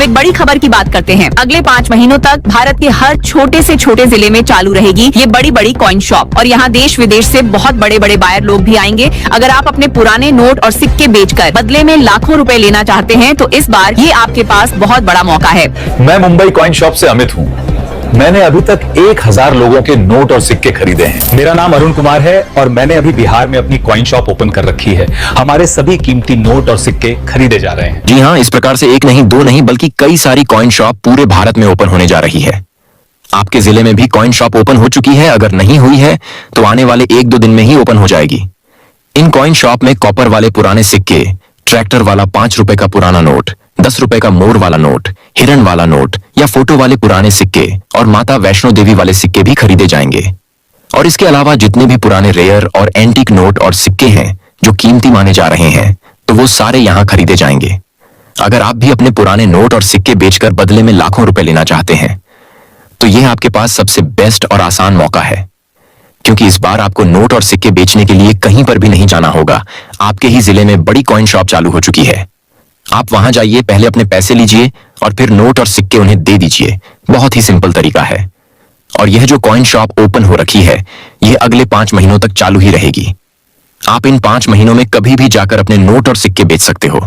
एक बड़ी खबर की बात करते हैं। अगले 5 महीनों तक भारत के हर छोटे से छोटे जिले में चालू रहेगी ये बड़ी बड़ी कॉइन शॉप और यहाँ देश विदेश से बहुत बड़े बड़े बायर लोग भी आएंगे। अगर आप अपने पुराने नोट और सिक्के बेचकर बदले में लाखों रुपए लेना चाहते हैं तो इस बार ये आपके पास बहुत बड़ा मौका है। मैं मुंबई कॉइन शॉप से अमित हूँ। मैंने अभी तक 1000 लोगों के नोट और सिक्के खरीदे हैं। मेरा नाम अरुण कुमार है और मैंने अभी बिहार में अपनी कॉइन शॉप ओपन कर रखी है। हमारे सभी कीमती नोट और सिक्के खरीदे जा रहे हैं। जी हाँ, इस प्रकार से एक नहीं, दो नहीं, बल्कि कई सारी कॉइन शॉप पूरे भारत में ओपन होने जा रही है। आपके जिले में भी कॉइन शॉप ओपन हो चुकी है। अगर नहीं हुई है तो आने वाले 1-2 दिन में ही ओपन हो जाएगी। इन कॉइन शॉप में कॉपर वाले पुराने सिक्के, ट्रैक्टर वाला 5 रुपए का पुराना नोट, 10 रुपए का मोर वाला नोट, हिरण वाला नोट या फोटो वाले पुराने सिक्के और माता वैष्णो देवी वाले सिक्के भी खरीदे जाएंगे। और इसके अलावा जितने भी पुराने रेयर और एंटीक नोट और सिक्के हैं जो कीमती माने जा रहे हैं तो वो सारे यहाँ खरीदे जाएंगे। अगर आप भी अपने पुराने नोट और सिक्के बेचकर बदले में लाखों रुपए लेना चाहते हैं तो यह आपके पास सबसे बेस्ट और आसान मौका है, क्योंकि इस बार आपको नोट और सिक्के बेचने के लिए कहीं पर भी नहीं जाना होगा। आपके ही जिले में बड़ी कॉइन शॉप चालू हो चुकी है। आप वहां जाइए, पहले अपने पैसे लीजिए और फिर नोट और सिक्के उन्हें दे दीजिए। बहुत ही सिंपल तरीका है। और यह जो कॉइन शॉप ओपन हो रखी है यह अगले 5 महीनों तक चालू ही रहेगी। आप इन 5 महीनों में कभी भी जाकर अपने नोट और सिक्के बेच सकते हो।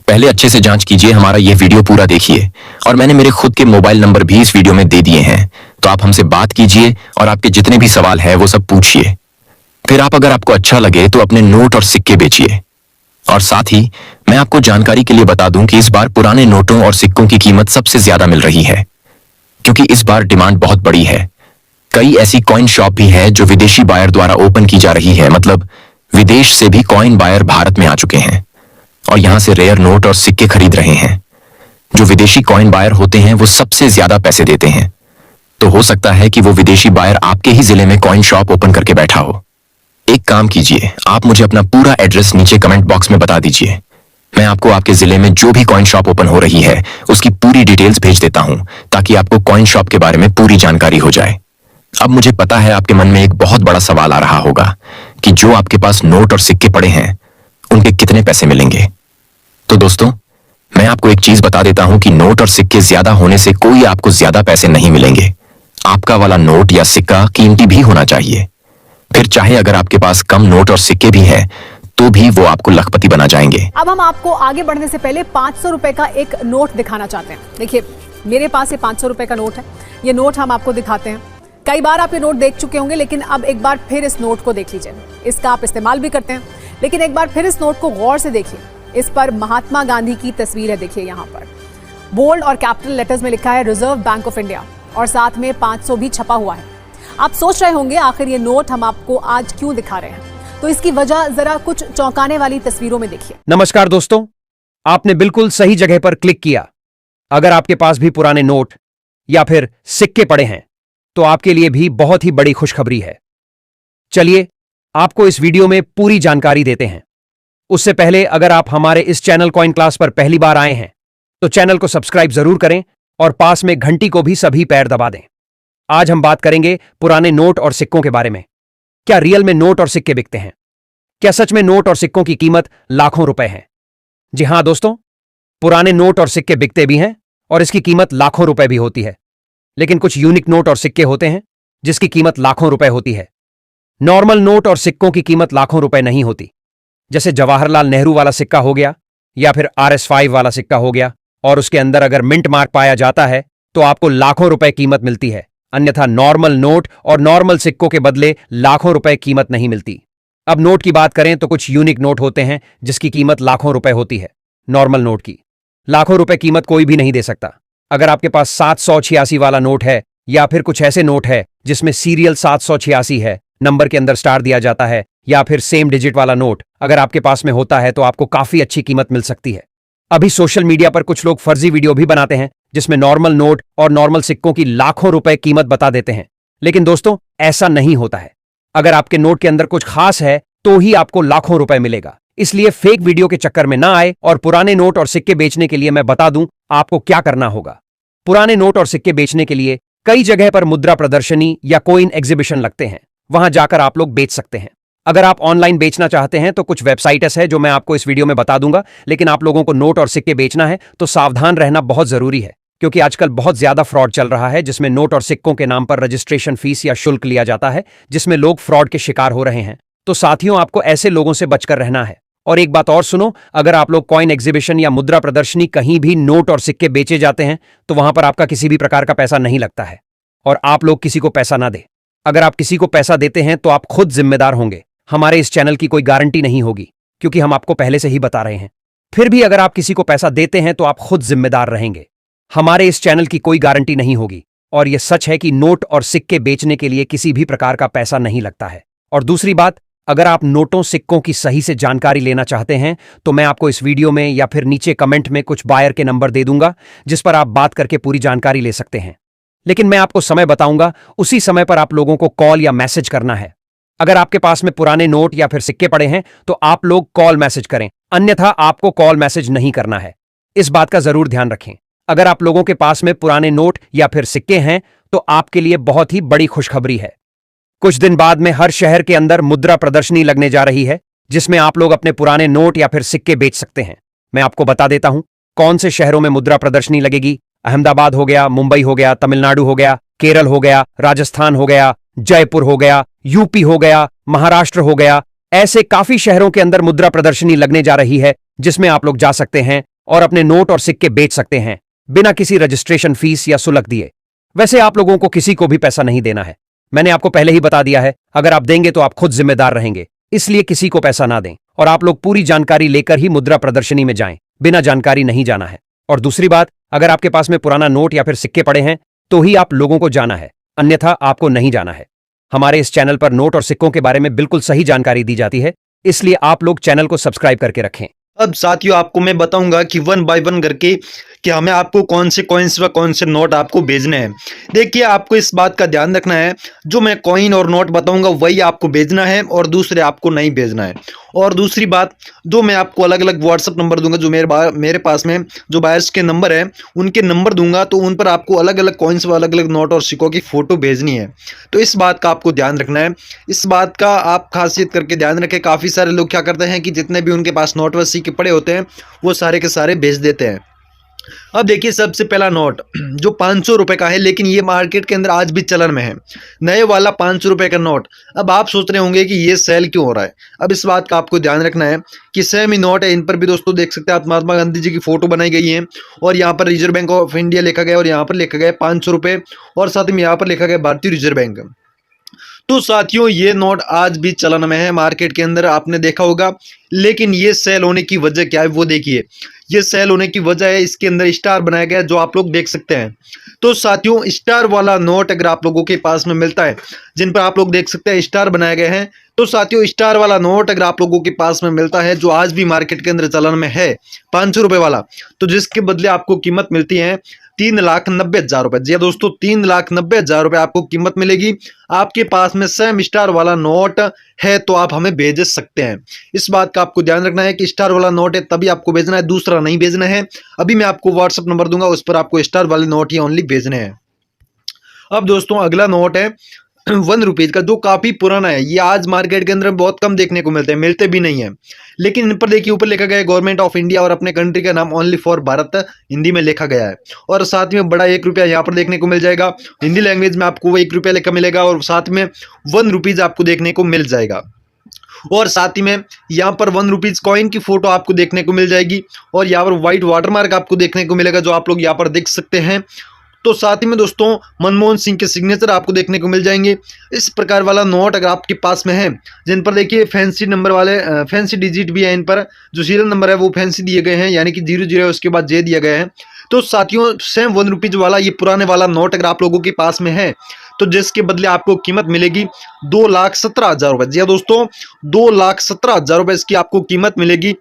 पहले अच्छे से जांच कीजिए, हमारा यह वीडियो पूरा देखिए और मैंने मेरे खुद के मोबाइल नंबर भी इस वीडियो में दे दिए हैं, तो आप हमसे बात कीजिए और आपके जितने भी सवाल है वो सब पूछिए। फिर अगर आपको अच्छा लगे तो अपने नोट और सिक्के बेचिए। और साथ ही मैं आपको जानकारी के लिए बता दूं कि इस बार पुराने नोटों और सिक्कों की कीमत सबसे ज्यादा मिल रही है, क्योंकि इस बार डिमांड बहुत बड़ी है। कई ऐसी कॉइन शॉप भी है जो विदेशी बायर द्वारा ओपन की जा रही है, मतलब विदेश से भी कॉइन बायर भारत में आ चुके हैं और यहां से रेयर नोट और सिक्के खरीद रहे हैं। जो विदेशी कॉइन बायर होते हैं वो सबसे ज्यादा पैसे देते हैं, तो हो सकता है कि वो विदेशी बायर आपके ही जिले में कॉइन शॉप ओपन करके बैठा हो। एक काम कीजिए, आप मुझे अपना पूरा एड्रेस नीचे कमेंट बॉक्स में बता दीजिए। मैं आपको आपके जिले में जो भी कॉइन शॉप ओपन हो रही है उसकी पूरी डिटेल्स भेज देता हूं, ताकि आपको कॉइन शॉप के बारे में पूरी जानकारी हो जाए। अब मुझे पता है आपके मन में एक बहुत बड़ा सवाल आ रहा होगा कि जो आपके पास नोट और सिक्के पड़े हैं उनके कितने पैसे मिलेंगे। तो दोस्तों, मैं आपको एक चीज बता देता हूं कि नोट और सिक्के ज्यादा होने से कोई आपको ज्यादा पैसे नहीं मिलेंगे। आपका वाला नोट या सिक्का कीमती भी होना चाहिए। फिर चाहे अगर आपके पास कम नोट और सिक्के भी हैं तो भी वो आपको लखपति बना जाएंगे। अब हम आपको आगे बढ़ने से पहले 500 रुपए का एक नोट दिखाना चाहते हैं। देखिए, मेरे पास ये 500 रुपए का नोट है। ये नोट हम आपको दिखाते हैं। कई बार आप ये नोट देख चुके होंगे, लेकिन अब एक बार फिर इस नोट को देख लीजिए। इसका आप इस्तेमाल भी करते हैं, लेकिन एक बार फिर इस नोट को गौर से देखिए। इस पर महात्मा गांधी की तस्वीर है। देखिए, यहाँ पर बोल्ड और कैपिटल लेटर्स में लिखा है रिजर्व बैंक ऑफ इंडिया और साथ में 500 भी छपा हुआ है। आप सोच रहे होंगे आखिर ये नोट हम आपको आज क्यों दिखा रहे हैं, तो इसकी वजह जरा कुछ चौंकाने वाली तस्वीरों में देखिए। नमस्कार दोस्तों, आपने बिल्कुल सही जगह पर क्लिक किया। अगर आपके पास भी पुराने नोट या फिर सिक्के पड़े हैं तो आपके लिए भी बहुत ही बड़ी खुशखबरी है। चलिए आपको इस वीडियो में पूरी जानकारी देते हैं। उससे पहले अगर आप हमारे इस चैनल कॉइन क्लास पर पहली बार आए हैं तो चैनल को सब्सक्राइब जरूर करें और पास में घंटी को भी सभी पैर दबा दें। आज हम बात करेंगे पुराने नोट और सिक्कों के बारे में। क्या रियल में नोट और सिक्के बिकते हैं? क्या सच में नोट और सिक्कों की कीमत लाखों रुपए है? जी हां दोस्तों, पुराने नोट और सिक्के बिकते भी हैं और इसकी कीमत लाखों रुपए भी होती है। लेकिन कुछ यूनिक नोट और सिक्के होते हैं जिसकी कीमत लाखों रुपए होती है। नॉर्मल नोट और सिक्कों की कीमत लाखों रुपए नहीं होती। जैसे जवाहरलाल नेहरू वाला सिक्का हो गया या फिर RS5 वाला सिक्का हो गया, और उसके अंदर अगर मिंट मार्क पाया जाता है तो आपको लाखों रुपए कीमत मिलती है। अन्यथा नॉर्मल नोट और नॉर्मल सिक्कों के बदले लाखों रुपए कीमत नहीं मिलती। अब नोट की बात करें तो कुछ यूनिक नोट होते हैं जिसकी कीमत लाखों रुपए होती है। नॉर्मल नोट की लाखों रुपए कीमत कोई भी नहीं दे सकता। अगर आपके पास 786 वाला नोट है या फिर कुछ ऐसे नोट है जिसमें सीरियल 786 है, नंबर के अंदर स्टार दिया जाता है, या फिर सेम डिजिट वाला नोट अगर आपके पास में होता है तो आपको काफी अच्छी कीमत मिल सकती है। अभी सोशल मीडिया पर कुछ लोग फर्जी वीडियो भी बनाते हैं जिसमें नॉर्मल नोट और नॉर्मल सिक्कों की लाखों रुपए कीमत बता देते हैं। लेकिन दोस्तों, ऐसा नहीं होता है। अगर आपके नोट के अंदर कुछ खास है तो ही आपको लाखों रुपए मिलेगा। इसलिए फेक वीडियो के चक्कर में ना आए और पुराने नोट और सिक्के बेचने के लिए मैं बता दूं आपको क्या करना होगा। पुराने नोट और सिक्के बेचने के लिए कई जगह पर मुद्रा प्रदर्शनी या कोइन एग्जीबिशन लगते हैं, वहां जाकर आप लोग बेच सकते हैं। अगर आप ऑनलाइन बेचना चाहते हैं तो कुछ वेबसाइट्स है जो मैं आपको इस वीडियो में बता दूंगा, लेकिन आप लोगों को नोट और सिक्के बेचना है तो सावधान रहना बहुत जरूरी है, क्योंकि आजकल बहुत ज्यादा फ्रॉड चल रहा है जिसमें नोट और सिक्कों के नाम पर रजिस्ट्रेशन फीस या शुल्क लिया जाता है, जिसमें लोग फ्रॉड के शिकार हो रहे हैं। तो साथियों, आपको ऐसे लोगों से बचकर रहना है। और एक बात और सुनो, अगर आप लोग कॉइन एग्जीबिशन या मुद्रा प्रदर्शनी कहीं भी नोट और सिक्के बेचे जाते हैं तो वहां पर आपका किसी भी प्रकार का पैसा नहीं लगता है, और आप लोग किसी को पैसा ना दे। अगर आप किसी को पैसा देते हैं तो आप खुद जिम्मेदार होंगे। हमारे इस चैनल की कोई गारंटी नहीं होगी, क्योंकि हम आपको पहले से ही बता रहे हैं। फिर भी अगर आप किसी को पैसा देते हैं तो आप खुद जिम्मेदार रहेंगे। हमारे इस चैनल की कोई गारंटी नहीं होगी, और यह सच है कि नोट और सिक्के बेचने के लिए किसी भी प्रकार का पैसा नहीं लगता है। और दूसरी बात, अगर आप नोटों सिक्कों की सही से जानकारी लेना चाहते हैं तो मैं आपको इस वीडियो में या फिर नीचे कमेंट में कुछ बायर के नंबर दे दूंगा, जिस पर आप बात करके पूरी जानकारी ले सकते हैं। लेकिन मैं आपको समय बताऊंगा, उसी समय पर आप लोगों को कॉल या मैसेज करना है। अगर आपके पास में पुराने नोट या फिर सिक्के पड़े हैं तो आप लोग कॉल मैसेज करें, अन्यथा आपको कॉल मैसेज नहीं करना है। इस बात का जरूर ध्यान रखें। अगर आप लोगों के पास में पुराने नोट या फिर सिक्के हैं तो आपके लिए बहुत ही बड़ी खुशखबरी है। कुछ दिन बाद में हर शहर के अंदर मुद्रा प्रदर्शनी लगने जा रही है, जिसमें आप लोग अपने पुराने नोट या फिर सिक्के बेच सकते हैं। मैं आपको बता देता हूं कौन से शहरों में मुद्रा प्रदर्शनी लगेगी। अहमदाबाद हो गया, मुंबई हो गया, तमिलनाडु हो गया, केरल हो गया, राजस्थान हो गया, जयपुर हो गया, यूपी हो गया, महाराष्ट्र हो गया। ऐसे काफी शहरों के अंदर मुद्रा प्रदर्शनी लगने जा रही है, जिसमें आप लोग जा सकते हैं और अपने नोट और सिक्के बेच सकते हैं बिना किसी रजिस्ट्रेशन फीस या शुल्क दिए। वैसे आप लोगों को किसी को भी पैसा नहीं देना है। मैंने आपको पहले ही बता दिया है, अगर आप देंगे तो आप खुद जिम्मेदार रहेंगे, इसलिए किसी को पैसा ना दें। और आप लोग पूरी जानकारी लेकर ही मुद्रा प्रदर्शनी में जाएं, बिना जानकारी नहीं जाना है। और दूसरी बात, अगर आपके पास में पुराना नोट या फिर सिक्के पड़े हैं तो ही आप लोगों को जाना है, अन्यथा आपको नहीं जाना है। हमारे इस चैनल पर नोट और सिक्कों के बारे में बिल्कुल सही जानकारी दी जाती है, इसलिए आप लोग चैनल को सब्सक्राइब करके रखें। अब साथियों, आपको मैं बताऊंगा कि 1 बाय 1 करके कि हमें आपको कौन से कॉइन्स व कौन से नोट आपको भेजने हैं। देखिए, आपको इस बात का ध्यान रखना है, जो मैं कॉइन और नोट बताऊंगा वही आपको भेजना है और दूसरे आपको नहीं भेजना है। और दूसरी बात, जो मैं आपको अलग अलग व्हाट्सअप नंबर दूंगा, जो मेरे पास में जो बायर्स के नंबर हैं उनके नंबर दूंगा, तो उन पर आपको अलग अलग कॉइन्स व अलग अलग नोट और सिक्कों की फ़ोटो भेजनी है। तो इस बात का आपको ध्यान रखना है। इस बात का आप खासियत करके ध्यान रखें। काफ़ी सारे लोग क्या करते हैं कि जितने भी उनके पास नोट व सिक्के पड़े होते हैं वो सारे के सारे भेज देते हैं। अब देखिए, सबसे पहला नोट जो 500 रुपये का है, लेकिन ये मार्केट के अंदर आज भी चलन में है, नए वाला 500 रुपये का नोट। अब आप सोच रहे होंगे कि ये सेल क्यों हो रहा है। अब इस बात का आपको ध्यान रखना है कि सेम ही नोट है, इन पर भी दोस्तों देख सकते हैं आप महात्मा गांधी जी की फोटो बनाई गई है, और यहाँ पर रिजर्व बैंक ऑफ इंडिया लिखा गया, और यहाँ पर लिखा गया 500 रुपये, और साथ में यहाँ पर लिखा गया भारतीय रिजर्व बैंक। तो साथियों, ये नोट आज भी चलन में है मार्केट के अंदर, आपने देखा होगा। लेकिन ये सेल होने की वजह क्या है वो देखिए। ये सेल होने की वजह है, इसके अंदर स्टार बनाया गया है, जो आप लोग देख सकते हैं। तो साथियों, स्टार वाला नोट अगर आप लोगों के पास में मिलता है, जिन पर आप लोग देख सकते हैं स्टार बनाए गए हैं, तो साथियों स्टार वाला नोट अगर आप लोगों के पास में मिलता है, जो आज भी मार्केट के अंदर चलन में है 500 रुपये वाला, तो जिसके बदले आपको कीमत मिलती है 3,90,000 रुपये। जी दोस्तों, 3,90,000 रुपये आपको कीमत मिलेगी। आपके पास में सेम स्टार वाला नोट है तो आप हमें भेज सकते हैं। इस बात का आपको ध्यान रखना है कि स्टार वाला नोट है तभी आपको भेजना है, दूसरा नहीं भेजना है। अभी मैं आपको व्हाट्सअप नंबर दूंगा, उस पर आपको स्टार वाले नोट ही ओनली भेजने हैं। अब दोस्तों, अगला नोट है 1 रुपीज़ का, जो काफ़ी पुराना है। ये आज मार्केट के अंदर बहुत कम देखने को मिलते हैं, मिलते भी नहीं है। लेकिन इन पर देखिए, ऊपर लिखा गया है गवर्नमेंट ऑफ इंडिया, और अपने कंट्री का नाम ओनली फॉर भारत हिंदी में लिखा गया है। और साथ में बड़ा 1 रुपया यहाँ पर देखने को मिल जाएगा, हिंदी लैंग्वेज में आपको वो 1 रुपया लिखा मिलेगा, और साथ में 1 रुपीज़ आपको देखने को मिल जाएगा। और साथ ही में यहाँ पर 1 रुपीज़ कॉइन की फोटो आपको देखने को मिल जाएगी, और यहाँ पर व्हाइट वाटरमार्क आपको देखने को मिलेगा, जो आप लोग यहाँ पर देख सकते हैं। तो साथ ही में दोस्तों, मनमोहन सिंह के सिग्नेचर आपको देखने को मिल जाएंगे। इस प्रकार वाला नोट अगर आपके पास में है, जिन पर देखिए फैंसी नंबर वाले फैंसी डिजिट भी है, इन पर जो सीरियल नंबर है वो फैंसी दिए गए हैं, यानी कि 00 है उसके बाद जे दिया गया है। तो साथियों, सेम 1 रुपीज़ वाला ये पुराने वाला नोट अगर आप लोगों के पास में है, तो जिसके बदले आपको कीमत मिलेगी 2,17,000 रुपये। जी दोस्तों, 2,17,000 रुपये इसकी आपको कीमत मिलेगी।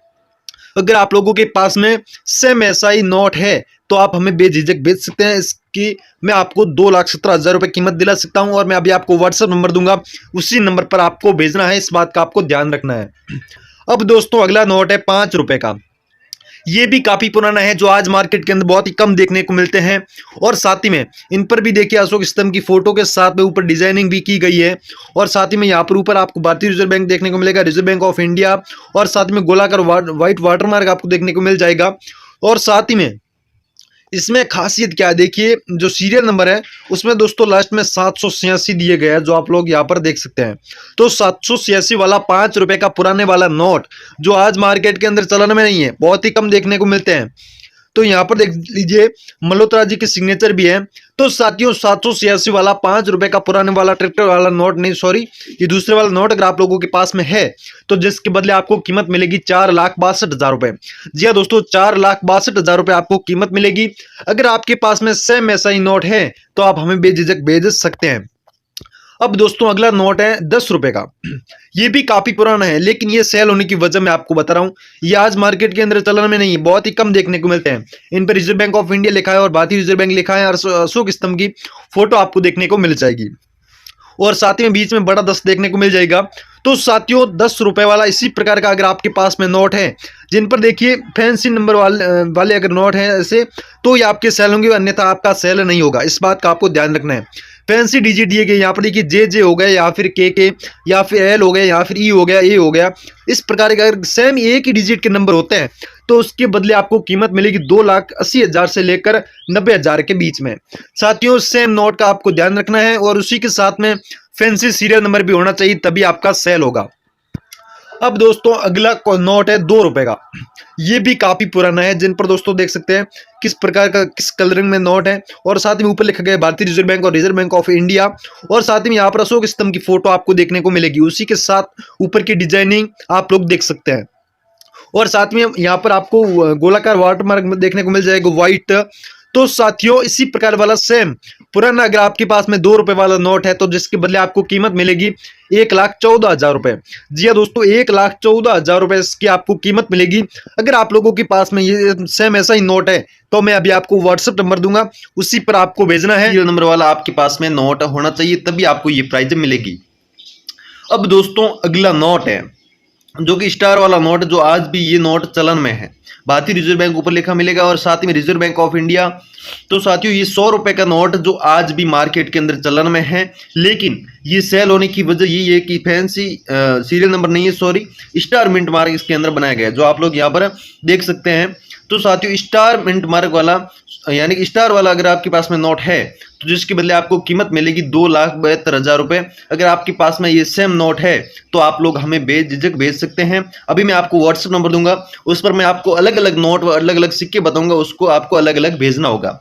अगर आप लोगों के पास में सेम ऐसा ही नोट है तो आप हमें बेझिझक भेज सकते हैं। इसकी मैं आपको 2,17,000 रुपये कीमत दिला सकता हूं, और मैं अभी आपको व्हाट्सएप नंबर दूंगा, उसी नंबर पर आपको भेजना है। इस बात का आपको ध्यान रखना है। अब दोस्तों, अगला नोट है 5 रुपये का। ये भी काफी पुराना है, जो आज मार्केट के अंदर बहुत ही कम देखने को मिलते हैं। और साथ ही में इन पर भी देखिए अशोक स्तंभ की फोटो के साथ में ऊपर डिजाइनिंग भी की गई है। और साथ ही में यहाँ पर ऊपर आपको भारतीय रिजर्व बैंक देखने को मिलेगा, रिजर्व बैंक ऑफ इंडिया, और साथ में गोलाकार व्हाइट वाटरमार्क आपको देखने को मिल जाएगा। और साथ ही में इसमें खासियत क्या है, देखिए जो सीरियल नंबर है उसमें दोस्तों लास्ट में 786 दिए गए हैं, जो आप लोग यहाँ पर देख सकते हैं। तो 786 वाला 5 रुपए का पुराने वाला नोट जो आज मार्केट के अंदर चलन में नहीं है, बहुत ही कम देखने को मिलते हैं। तो यहाँ पर देख लीजिए मल्होत्रा जी की सिग्नेचर भी है। तो साथियों 786 वाला 5 रुपए का पुराने वाला ट्रैक्टर वाला नोट नहीं, सॉरी, ये दूसरे वाला नोट अगर आप लोगों के पास में है तो जिसके बदले आपको कीमत मिलेगी 4,62,000 रुपए। जी हाँ दोस्तों, 4,62,000 रुपए आपको कीमत मिलेगी। अगर आपके पास में सेम ऐसा ही नोट है तो आप हमें बेझिझक भेज सकते हैं। अब दोस्तों अगला नोट है 10 रुपए का। ये भी काफी पुराना है, लेकिन ये सेल होने की वजह मैं आपको बता रहा हूँ, ये आज मार्केट के अंदर चलन में नहीं है, बहुत ही कम देखने को मिलते हैं। इन पर रिजर्व बैंक ऑफ इंडिया लिखा है और भारतीय रिजर्व बैंक लिखा है, और अशोक स्तंभ की फोटो आपको देखने को मिल जाएगी। और साथ ही में बीच में बड़ा 10 देखने को मिल जाएगा। तो साथियों 10 रुपए वाला इसी प्रकार का अगर आपके पास में नोट है, जिन पर देखिए फैंसी नंबर वाले अगर नोट हैं ऐसे, तो ये आपके सेल होंगे, अन्यथा आपका सेल नहीं होगा। इस बात का आपको ध्यान रखना है। फैंसी डिजिट दिए गए यहाँ पर देखिए जे हो गया, या फिर के या फिर एल हो गया, या फिर ई हो गया, ए हो गया, इस प्रकार के अगर सेम एक ही डिजिट के नंबर होते हैं तो उसके बदले आपको कीमत मिलेगी 2,80,000 से लेकर 90,000 के बीच में। साथियों सेम नोट का आपको ध्यान रखना है, और उसी के साथ में फैंसी सीरियल नंबर भी होना चाहिए, तभी आपका सेल होगा। अब दोस्तों अगला नोट है 2 रुपए का। ये भी काफी पुराना है, जिन पर दोस्तों देख सकते हैं किस प्रकार का किस कलरिंग में नोट है, और साथ में ऊपर लिखा गया भारतीय रिजर्व बैंक और रिजर्व बैंक ऑफ इंडिया, और साथ में यहाँ पर अशोक स्तंभ की फोटो आपको देखने को मिलेगी। उसी के साथ ऊपर की डिजाइनिंग आप लोग देख सकते हैं, और साथ में यहाँ पर आपको गोलाकार वाटरमार्क देखने को मिल जाएगा व्हाइट। तो साथियों इसी प्रकार वाला सेम पुराना अगर आपके पास में 2 रुपए वाला नोट है, तो जिसके बदले आपको कीमत मिलेगी 1,14,000 रुपए। जी हाँ दोस्तों, 1,14,000 रुपए इसकी आपको कीमत मिलेगी। अगर आप लोगों के पास में ये सेम ऐसा ही नोट है तो मैं अभी आपको व्हाट्सएप नंबर दूंगा, उसी पर आपको भेजना है। ये नंबर वाला आपके पास में नोट होना चाहिए, तभी आपको ये प्राइज मिलेगी। अब दोस्तों अगला नोट है जो कि स्टार वाला नोट, जो आज भी ये नोट चलन में है। भारतीय रिजर्व बैंक ऊपर लिखा मिलेगा, और साथ में रिजर्व बैंक ऑफ इंडिया। तो साथियों ये 100 रुपए का नोट जो आज भी मार्केट के अंदर चलन में है, लेकिन ये सेल होने की वजह यही है कि फैंसी सीरियल नंबर नहीं है, सॉरी, स्टार मिंट मार्क इसके अंदर बनाया गया है, जो आप लोग यहाँ पर देख सकते हैं। तो साथियों स्टार मिंट मार्क वाला यानी कि स्टार वाला अगर आपके पास में नोट है तो जिसके बदले आपको कीमत मिलेगी 2,72,000 रुपए। अगर आपके पास में ये सेम नोट है तो आप लोग हमें बेझिझक भेज सकते हैं। अभी मैं आपको व्हाट्सएप नंबर दूंगा, उस पर मैं आपको अलग अलग नोट व अलग अलग सिक्के बताऊंगा, उसको आपको अलग अलग भेजना होगा।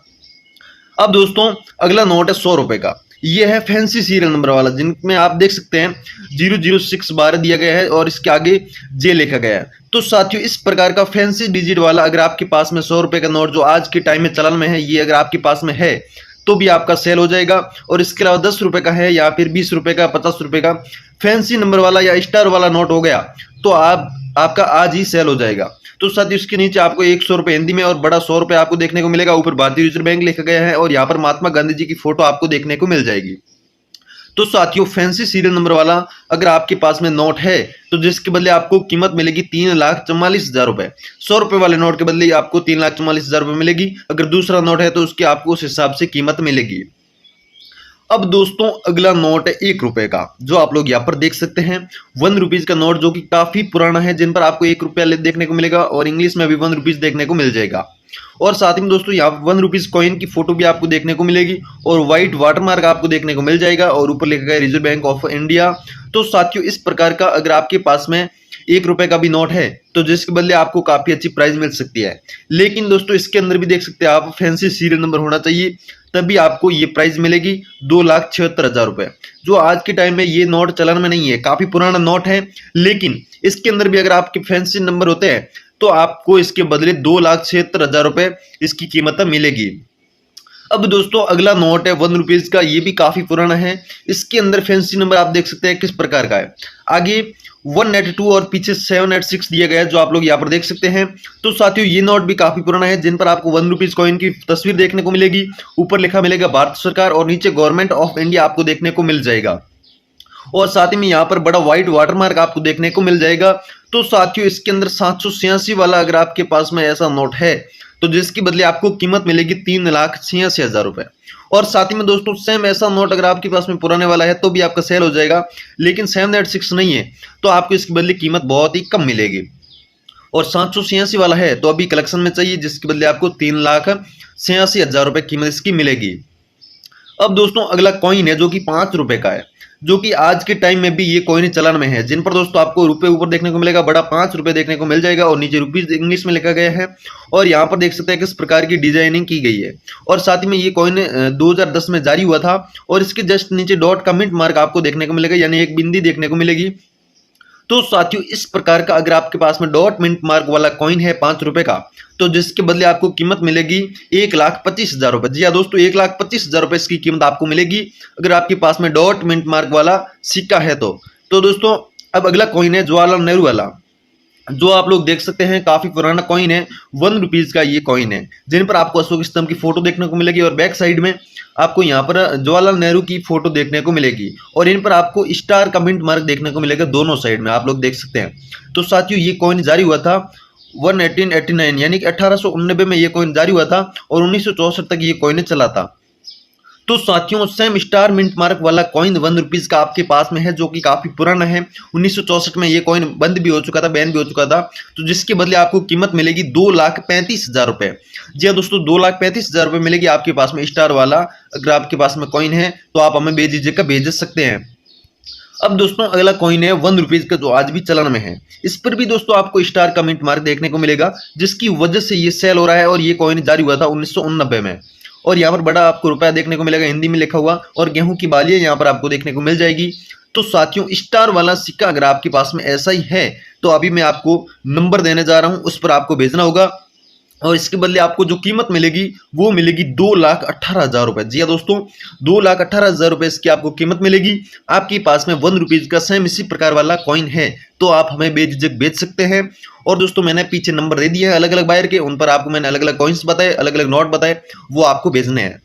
अब दोस्तों अगला नोट है 100 रुपए का। ये है फैंसी सीरियल नंबर वाला, जिनमें आप देख सकते हैं 00612 दिया गया है और इसके आगे जे लिखा गया है। तो साथियों इस प्रकार का फैंसी डिजिट वाला अगर आपके पास में 100 रुपए का नोट जो आज के टाइम में चलन में है, ये अगर आपके पास में है तो भी आपका सेल हो जाएगा। और इसके अलावा 10 रुपए का है या फिर 20 रुपए का, 50 रुपए का फैंसी नंबर वाला या स्टार वाला नोट हो गया तो आपका आज ही सेल हो जाएगा। तो साथ ही इसके नीचे आपको 100 रुपए हिंदी में और बड़ा 100 रुपए आपको देखने को मिलेगा। ऊपर भारतीय रिजर्व बैंक लिखा गया है और यहाँ पर महात्मा गांधी जी की फोटो आपको देखने को मिल जाएगी। तो साथियों फैंसी सीरियल नंबर वाला अगर आपके पास में नोट है तो जिसके बदले आपको कीमत मिलेगी 3,44,000 रुपए। 100 रुपए वाले नोट के बदले आपको 3,44,000 रुपए मिलेगी। अगर दूसरा नोट है तो उसकी आपको उस हिसाब से कीमत मिलेगी। अब दोस्तों अगला नोट है 1 रुपए का, जो आप लोग यहाँ पर देख सकते हैं 1 रुपीज का नोट, जो कि काफी पुराना है, जिन पर आपको 1 रुपया देखने को मिलेगा और इंग्लिश में भी 1 रुपीज देखने को मिल जाएगा। और साथ ही में दोस्तों यहाँ 1 रुपीज कॉइन की फोटो भी आपको देखने को मिलेगी और व्हाइट वाटरमार्क आपको देखने को मिल जाएगा और ऊपर लिखा गया रिजर्व बैंक ऑफ इंडिया। तो साथियों इस प्रकार का अगर आपके पास में 1 रुपए का भी नोट है तो जिसके बदले आपको काफी अच्छी प्राइस मिल सकती है। लेकिन दोस्तों इसके अंदर भी देख सकते हैं आप फैंसी सीरियल नंबर होना चाहिए, तभी आपको ये प्राइस मिलेगी 2,76,000 रुपए। जो आज के टाइम में ये नोट चलन में नहीं है, काफी पुराना नोट है, लेकिन इसके अंदर भी अगर आपके फैंसी नंबर होते हैं तो आपको इसके बदले 2,76,000 रुपए इसकी कीमत मिलेगी। अब दोस्तों अगला नोट है 1 रुपीज का, ये भी काफी पुराना है। इसके अंदर फैंसी नंबर आप देख सकते हैं किस प्रकार का है। आगे 182 और पीछे 786 दिया गया है, जो आप लोग यहाँ पर देख सकते हैं। तो साथियों ये नोट भी काफी पुराना है, जिन पर आपको 1 रुपीज कॉइन की तस्वीर देखने को मिलेगी। ऊपर लिखा मिलेगा भारत सरकार और नीचे गवर्नमेंट ऑफ इंडिया आपको देखने को मिल जाएगा। और साथ ही में यहाँ पर बड़ा व्हाइट वाटरमार्क आपको देखने को मिल जाएगा। तो साथियों इसके अंदर 786 वाला अगर आपके पास में ऐसा नोट है तो जिसकी बदले आपको कीमत मिलेगी 3,86,000 रुपए। और साथ ही में दोस्तों सेम ऐसा नोट अगर आपके पास में पुराने वाला है तो भी आपका सेल हो जाएगा, लेकिन 786 नहीं है तो आपको इसकी बदले कीमत बहुत ही कम मिलेगी। और 786 वाला है तो अभी कलेक्शन में चाहिए, जिसके बदले आपको 3,86,000 रुपए कीमत इसकी मिलेगी। अब दोस्तों अगला कॉइन है जो कि 5 रुपए का है, जो कि आज के टाइम में भी ये कॉइन चलन में है, जिन पर दोस्तों आपको रुपए ऊपर देखने को मिलेगा, बड़ा 5 रुपए देखने को मिल जाएगा और नीचे रुपीज इंग्लिश में लिखा गया है। और यहाँ पर देख सकते हैं किस प्रकार की डिजाइनिंग की गई है। और साथ ही में ये कॉइन 2010 में जारी हुआ था और इसके जस्ट नीचे डॉट का मिंट मार्क आपको देखने को मिलेगा, यानी एक बिंदी देखने को मिलेगी। तो साथियों इस प्रकार का अगर आपके पास में डॉट मिंट मार्क वाला कॉइन है 5 रुपए का, तो जिसके बदले आपको कीमत मिलेगी 1,25,000 रुपए। जी हाँ दोस्तों 1,25,000 रुपए इसकी कीमत आपको मिलेगी अगर आपके पास में डॉट मिंट मार्क वाला सिक्का है तो दोस्तों अब अगला कॉइन है जवाहरलाल नेहरू वाला, जो आप लोग देख सकते हैं काफी पुराना कॉइन है, 1 रुपीज का ये कॉइन है, जिन पर आपको अशोक स्तंभ की फोटो देखने को मिलेगी और बैक साइड में आपको यहाँ पर जवाहरलाल नेहरू की फोटो देखने को मिलेगी और इन पर आपको स्टार का मिंट मार्क देखने को मिलेगा दोनों साइड में, आप लोग देख सकते हैं। तो साथियों ये कॉइन जारी हुआ था 1889 यानी कि 1889 में ये कॉइन जारी हुआ था और 1964 तक ये कॉइन चला था। तो साथियों सेम स्टार मिंट मार्क वाला कॉइन 1 रुपीज का आपके पास में है, जो कि काफी पुराना है। 1964 में ये कॉइन बंद भी हो चुका था, बैन भी हो चुका था, तो जिसके बदले आपको कीमत मिलेगी 2,35,000 रुपए। जी हाँ दोस्तों 2,35,000 रुपए मिलेगी आपके पास में स्टार वाला। अगर आपके पास में कॉइन है तो आप हमें बेझिझक भेज सकते हैं। अब दोस्तों अगला कॉइन है 1 रुपीज का, जो आज भी चलन में है। इस पर भी दोस्तों आपको स्टार का मिंट मार्क देखने को मिलेगा, जिसकी वजह से ये सेल हो रहा है। और ये कॉइन जारी हुआ था 1989 में और यहाँ पर बड़ा आपको रुपया देखने को मिलेगा हिंदी में लिखा हुआ, और गेहूं की बालियां यहाँ पर आपको देखने को मिल जाएगी। तो साथियों स्टार वाला सिक्का अगर आपके पास में ऐसा ही है तो अभी मैं आपको नंबर देने जा रहा हूं, उस पर आपको भेजना होगा और इसके बदले आपको जो कीमत मिलेगी वो मिलेगी 2,18,000 रुपए। जी हाँ दोस्तों 2,18,000 रुपए इसकी आपको कीमत मिलेगी। आपके पास में 1 रुपीज का सेम इसी प्रकार वाला कॉइन है तो आप हमें बेझिझक बेच सकते हैं। और दोस्तों मैंने पीछे नंबर दे दिए हैं अलग अलग बायर के, उन पर आपको मैंने अलग अलग कॉइन्स बताए, अलग अलग नोट बताए, वो आपको भेजने हैं।